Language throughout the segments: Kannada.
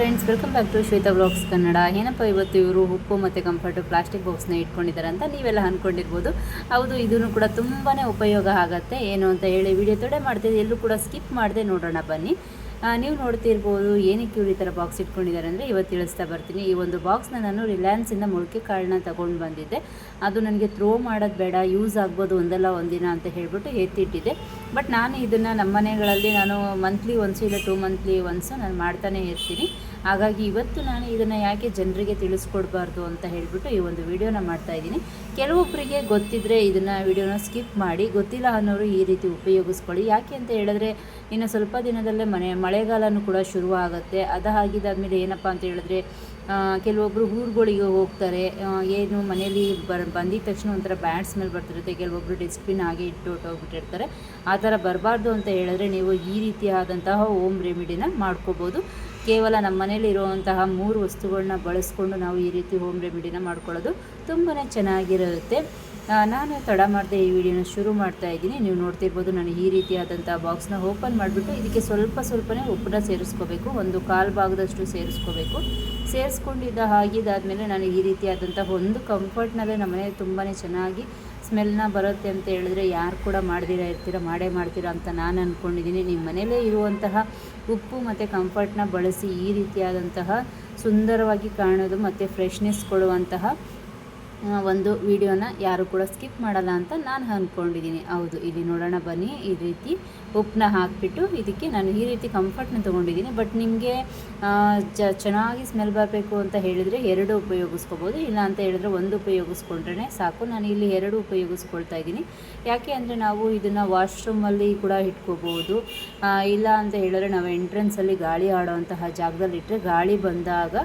Friends, welcome back to Shweta vlogs Kannada. ಏನಪ್ಪ ಇವತ್ತು ಇವರು ಉಪ್ಪು ಮತ್ತು ಕಂಫರ್ಟ್ ಪ್ಲಾಸ್ಟಿಕ್ ಬಾಕ್ಸ್ನ ಇಟ್ಕೊಂಡಿದ್ದಾರೆ ಅಂತ ನೀವೆಲ್ಲ ಅಂದ್ಕೊಂಡಿರ್ಬೋದು. ಹೌದು, ಇದೂ ಕೂಡ ತುಂಬಾ ಉಪಯೋಗ ಆಗುತ್ತೆ. ಏನು ಅಂತ ಹೇಳಿ ವಿಡಿಯೋ ತೊಡೆ ಮಾಡ್ತೀವಿ, ಎಲ್ಲೂ ಕೂಡ ಸ್ಕಿಪ್ ಮಾಡದೆ ನೋಡೋಣ ಬನ್ನಿ. ನೀವು ನೋಡ್ತಿರ್ಬೋದು ಏನಕ್ಕೆ ಇವರು ಈ ಥರ ಬಾಕ್ಸ್ ಇಟ್ಕೊಂಡಿದ್ದಾರೆ ಅಂದರೆ ಇವತ್ತು ತಿಳಿಸ್ತಾ ಬರ್ತೀನಿ. ಈ ಒಂದು ಬಾಕ್ಸ್ನ ನಾನು ರಿಲಯನ್ಸಿಂದ ಮೊಳಕೆ ಕಾಳನ್ನ ತೊಗೊಂಡು ಬಂದಿದ್ದೆ. ಅದು ನನಗೆ ಥ್ರೋ ಮಾಡೋದು ಬೇಡ, ಯೂಸ್ ಆಗ್ಬೋದು ಒಂದಲ್ಲ ಒಂದಿನ ಅಂತ ಹೇಳಿಬಿಟ್ಟು ಎತ್ತಿಟ್ಟಿದ್ದೆ. ಬಟ್ ನಾನು ಇದನ್ನು ನಮ್ಮ ಮನೆಗಳಲ್ಲಿ ನಾನು ಮಂತ್ಲಿ ಒನ್ಸು ಇಲ್ಲ 2 ಮಂತ್ಲಿ ಒನ್ಸು ನಾನು ಮಾಡ್ತಾನೆ ಇರ್ತೀನಿ. ಹಾಗಾಗಿ ಇವತ್ತು ನಾನು ಇದನ್ನು ಯಾಕೆ ಜನರಿಗೆ ತಿಳಿಸ್ಕೊಡ್ಬಾರ್ದು ಅಂತ ಹೇಳಿಬಿಟ್ಟು ಈ ಒಂದು ವಿಡಿಯೋನ ಮಾಡ್ತಾಯಿದ್ದೀನಿ. ಕೆಲವೊಬ್ಬರಿಗೆ ಗೊತ್ತಿದ್ದರೆ ಇದನ್ನು ವಿಡಿಯೋನ ಸ್ಕಿಪ್ ಮಾಡಿ, ಗೊತ್ತಿಲ್ಲ ಅನ್ನೋರು ಈ ರೀತಿ ಉಪಯೋಗಿಸ್ಕೊಳ್ಳಿ. ಯಾಕೆ ಅಂತ ಹೇಳಿದ್ರೆ ಇನ್ನು ಸ್ವಲ್ಪ ದಿನದಲ್ಲೇ ಮಳೆಗಾಲನೂ ಕೂಡ ಶುರುವಾಗುತ್ತೆ. ಅದಾಗಿದ್ದಾದಮೇಲೆ ಏನಪ್ಪ ಅಂತ ಹೇಳಿದ್ರೆ ಕೆಲವೊಬ್ಬರು ಊರುಗಳಿಗೆ ಹೋಗ್ತಾರೆ. ಏನು ಮನೇಲಿ ಬಂದಿದ್ದ ತಕ್ಷಣ ಒಂಥರ ಬ್ಯಾಡ್ ಸ್ಮೆಲ್ ಬರ್ತಿರುತ್ತೆ. ಕೆಲವೊಬ್ಬರು ಡಸ್ಟ್ಬಿನ್ ಹಾಗೆ ಇಟ್ಟು ಹೊಟ್ಟೋಗ್ಬಿಟ್ಟಿರ್ತಾರೆ. ಆ ಥರ ಬರಬಾರ್ದು ಅಂತ ಹೇಳಿದ್ರೆ ನೀವು ಈ ರೀತಿಯಾದಂತಹ ಹೋಮ್ ರೆಮಿಡಿನ ಮಾಡ್ಕೋಬೋದು. ಕೇವಲ ನಮ್ಮ ಮನೇಲಿ ಇರುವಂತಹ 3 ವಸ್ತುಗಳನ್ನ ಬಳಸ್ಕೊಂಡು ನಾವು ಈ ರೀತಿ ಹೋಮ್ ರೆಮಿಡಿನ ಮಾಡ್ಕೊಳ್ಳೋದು ತುಂಬಾ ಚೆನ್ನಾಗಿರುತ್ತೆ. ನಾನು ತಡ ಮಾಡದೆ ಈ ವಿಡಿಯೋನ ಶುರು ಮಾಡ್ತಾ ಇದ್ದೀನಿ. ನೀವು ನೋಡ್ತಿರ್ಬೋದು, ನಾನು ಈ ರೀತಿಯಾದಂಥ ಬಾಕ್ಸ್ನ ಓಪನ್ ಮಾಡಿಬಿಟ್ಟು ಇದಕ್ಕೆ ಸ್ವಲ್ಪನೇ ಉಪ್ಪನ್ನ ಸೇರಿಸ್ಕೋಬೇಕು. ಒಂದು 1/4 ಭಾಗದಷ್ಟು ಸೇರಿಸ್ಕೋಬೇಕು. ಆಗಿದ್ದಾದಮೇಲೆ ನಾನು ಈ ರೀತಿಯಾದಂಥ ಒಂದು ಕಂಫರ್ಟ್ನಲ್ಲೇ ನಮ್ಮ ಮನೇಲಿ ತುಂಬಾ ಚೆನ್ನಾಗಿ ಸ್ಮೆಲ್ನ ಬರುತ್ತೆ ಅಂತ ಹೇಳಿದ್ರೆ ಯಾರು ಕೂಡ ಮಾಡೇ ಮಾಡ್ತೀರಾ ಅಂತ ನಾನು ಅಂದ್ಕೊಂಡಿದ್ದೀನಿ. ನಿಮ್ಮ ಮನೆಯಲ್ಲೇ ಇರುವಂತಹ ಉಪ್ಪು ಮತ್ತು ಕಂಫರ್ಟ್ನ ಬಳಸಿ ಈ ರೀತಿಯಾದಂತಹ ಸುಂದರವಾಗಿ ಕಾಣೋದು ಮತ್ತು ಫ್ರೆಶ್ನೆಸ್ ಕೊಡುವಂತಹ ಒಂದು ವಿಡಿಯೋನ ಯಾರು ಕೂಡ ಸ್ಕಿಪ್ ಮಾಡಲ್ಲ ಅಂತ ನಾನು ಅಂದ್ಕೊಂಡಿದ್ದೀನಿ. ಹೌದು, ಇಲ್ಲಿ ನೋಡೋಣ ಬನ್ನಿ. ಈ ರೀತಿ ಉಪ್ಪನ್ನ ಹಾಕಿಬಿಟ್ಟು ಇದಕ್ಕೆ ನಾನು ಈ ರೀತಿ ಕಂಫರ್ಟ್ನ ತೊಗೊಂಡಿದ್ದೀನಿ. ಬಟ್ ನಿಮಗೆ ಚೆನ್ನಾಗಿ ಸ್ಮೆಲ್ ಬರಬೇಕು ಅಂತ ಹೇಳಿದರೆ 2 ಉಪಯೋಗಿಸ್ಕೋಬೋದು. ಇಲ್ಲ ಅಂತ ಹೇಳಿದ್ರೆ 1 ಉಪಯೋಗಿಸ್ಕೊಂಡ್ರೆ ಸಾಕು. ನಾನು ಇಲ್ಲಿ 2 ಉಪಯೋಗಿಸ್ಕೊಳ್ತಾ ಇದ್ದೀನಿ. ಯಾಕೆ ಅಂದರೆ ನಾವು ಇದನ್ನು ವಾಶ್ರೂಮಲ್ಲಿ ಕೂಡ ಇಟ್ಕೋಬೋದು. ಇಲ್ಲ ಅಂತ ಹೇಳಿದ್ರೆ ನಾವು ಎಂಟ್ರೆನ್ಸಲ್ಲಿ ಗಾಳಿ ಆಡೋವಂತಹ ಜಾಗದಲ್ಲಿ ಇಟ್ಟರೆ ಗಾಳಿ ಬಂದಾಗ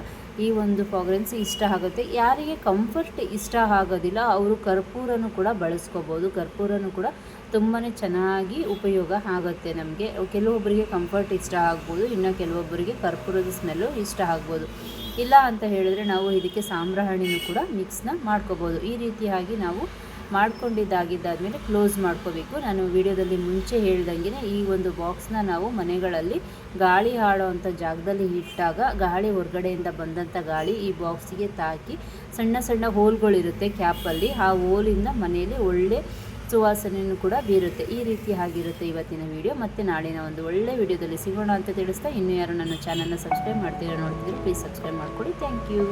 ಈ ಒಂದು ಫ್ರಾಗ್ರೆನ್ಸ್ ಇಷ್ಟ ಆಗುತ್ತೆ. ಯಾರಿಗೆ ಕಂಫರ್ಟ್ ಇಷ್ಟ ಆಗೋದಿಲ್ಲ ಅವರು ಕರ್ಪೂರನೂ ಕೂಡ ಬಳಸ್ಕೋಬೋದು. ಕರ್ಪೂರನೂ ಕೂಡ ತುಂಬಾ ಚೆನ್ನಾಗಿ ಉಪಯೋಗ ಆಗುತ್ತೆ ನಮಗೆ. ಕೆಲವೊಬ್ಬರಿಗೆ ಕಂಫರ್ಟ್ ಇಷ್ಟ ಆಗ್ಬೋದು, ಇನ್ನು ಕೆಲವೊಬ್ಬರಿಗೆ ಕರ್ಪೂರದ ಸ್ಮೆಲ್ಲು ಇಷ್ಟ ಆಗ್ಬೋದು. ಇಲ್ಲ ಅಂತ ಹೇಳಿದ್ರೆ ನಾವು ಇದಕ್ಕೆ ಸಾಂಬ್ರಾಣಿನೂ ಕೂಡ ಮಿಕ್ಸ್ನ ಮಾಡ್ಕೋಬೋದು. ಈ ರೀತಿಯಾಗಿ ನಾವು ಮಾಡ್ಕೊಂಡಿದ್ದಾಗಿದ್ದಾದಮೇಲೆ ಕ್ಲೋಸ್ ಮಾಡ್ಕೋಬೇಕು. ನಾನು ವಿಡಿಯೋದಲ್ಲಿ ಮುಂಚೆ ಹೇಳ್ದಂಗೆ ಈ ಒಂದು ಬಾಕ್ಸ್ನ ನಾವು ಮನೆಗಳಲ್ಲಿ ಗಾಳಿ ಆಡೋವಂಥ ಜಾಗದಲ್ಲಿ ಇಟ್ಟಾಗ ಗಾಳಿ ಹೊರಗಡೆಯಿಂದ ಬಂದಂಥ ಗಾಳಿ ಈ ಬಾಕ್ಸಿಗೆ ತಾಕಿ ಸಣ್ಣ ಹೋಲ್ಗಳಿರುತ್ತೆ ಕ್ಯಾಪಲ್ಲಿ. ಆ ಹೋಲಿಂದ ಮನೆಯಲ್ಲಿ ಒಳ್ಳೆ ಸುವಾಸನೆಯೂ ಕೂಡ ಬೀರುತ್ತೆ. ಈ ರೀತಿ ಆಗಿರುತ್ತೆ ಇವತ್ತಿನ ವಿಡಿಯೋ. ಮತ್ತು ನಾಳಿನ ಒಂದು ಒಳ್ಳೆ ವಿಡಿಯೋದಲ್ಲಿ ಸಿಗೋಣ ಅಂತ ತಿಳಿಸ್ತಾ, ಇನ್ನೂ ಯಾರು ನನ್ನ ಚಾನಲ್ನ ಸಬ್ಸ್ಕ್ರೈಬ್ ಮಾಡ್ತೀರಾ ನೋಡ್ತಿದ್ರೆ ಪ್ಲೀಸ್ ಸಬ್ಸ್ಕ್ರೈಬ್ ಮಾಡ್ಕೊಳ್ಳಿ. Thank you.